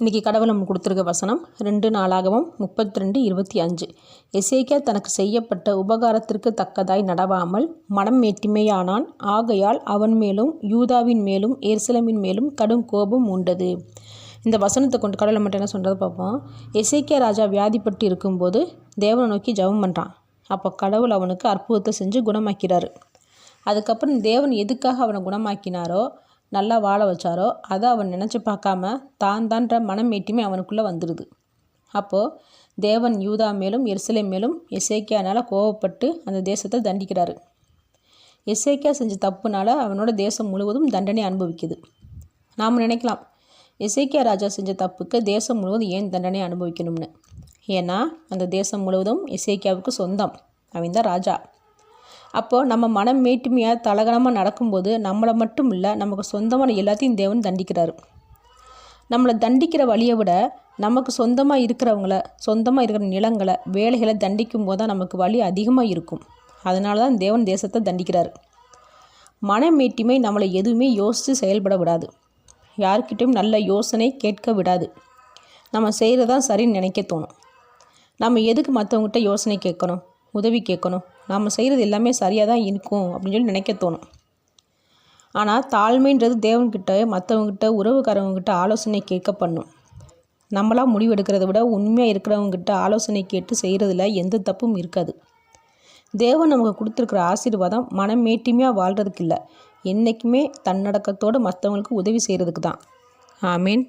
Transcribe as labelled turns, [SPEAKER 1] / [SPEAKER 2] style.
[SPEAKER 1] இன்றைக்கி கடவுள் நமக்கு கொடுத்துருக்க வசனம் 2 நாளாகவும் 32:25. எசேக்கியா தனக்கு செய்யப்பட்ட உபகாரத்திற்கு தக்கதாய் நடவாமல் மனம் மேட்டிமையானான். ஆகையால் அவன் மேலும் யூதாவின் மேலும் எருசலேமின் மேலும் கடும் கோபம் உண்டது. இந்த வசனத்தை கொண்டு கடவுளை மட்டும் என்ன சொல்கிறத பார்ப்போம். எசேக்கியா ராஜா வியாதிப்பட்டு இருக்கும்போது தேவனை நோக்கி ஜெபம் பண்ணுறான். அப்போ கடவுள் அவனுக்கு அற்புதத்தை செஞ்சு குணமாக்கிறாரு. அதுக்கப்புறம் தேவன் எதுக்காக அவனை குணமாக்கினாரோ, நல்லா வாழ வச்சாரோ, அதை அவன் நினச்சி பார்க்காம தான்ற மனமேட்டிமை அவனுக்குள்ளே வந்துடுது. அப்போது தேவன் யூதா மேலும் எருசலேம் மேலும் எசேக்கியானால் கோவப்பட்டு அந்த தேசத்தை தண்டிக்கிறாரு. எசேக்கியா செஞ்ச தப்புனால அவனோட தேசம் முழுவதும் தண்டனை அனுபவிக்குது. நாம் நினைக்கலாம், எசேக்கியா ராஜா செஞ்ச தப்புக்கு தேசம் முழுவதும் ஏன் தண்டனை அனுபவிக்கணும்னு. ஏன்னா அந்த தேசம் முழுவதும் எசேக்கியாவுக்கு சொந்தம், அவன் தான் ராஜா. அப்போது நம்ம மனம் மேட்டுமையாக தலகணமாக நடக்கும்போது நம்மளை மட்டும் இல்லை, நமக்கு சொந்தமான எல்லாத்தையும் தேவன் தண்டிக்கிறாரு. நம்மளை தண்டிக்கிற வழியை விட நமக்கு சொந்தமாக இருக்கிறவங்கள, சொந்தமாக இருக்கிற நிலங்களை, வேலைகளை தண்டிக்கும் போது தான் நமக்கு வலி அதிகமாக இருக்கும். அதனால தான் தேவன் தேசத்தை தண்டிக்கிறாரு. மனமேட்டிமை நம்மளை எதுவுமே யோசித்து செயல்பட விடாது. யார்கிட்டையும் நல்ல யோசனை கேட்க விடாது. நம்ம செய்கிறதான் சரின்னு நினைக்க தோணும். நம்ம எதுக்கு மற்றவங்ககிட்ட யோசனை கேட்கணும், உதவி கேட்கணும்? நாம் செய்கிறது எல்லாமே சரியாக தான் இருக்கும் அப்படின்னு சொல்லி நினைக்க தோணும். ஆனால் தாழ்மைன்றது தேவன்கிட்ட, மற்றவங்ககிட்ட, உறவுக்காரவங்ககிட்ட ஆலோசனை கேட்க பண்ணும். நம்மளாம் முடிவெடுக்கிறத விட உண்மையாக இருக்கிறவங்ககிட்ட ஆலோசனை கேட்டு செய்கிறதுல எந்த தப்பும் இருக்காது. தேவன் நமக்கு கொடுத்துருக்குற ஆசீர்வாதம் மனமேட்டிமையாக வாழ்கிறதுக்கு இல்லை, என்றைக்குமே தன்னடக்கத்தோடு மற்றவங்களுக்கு உதவி செய்கிறதுக்கு தான். ஆமேன்.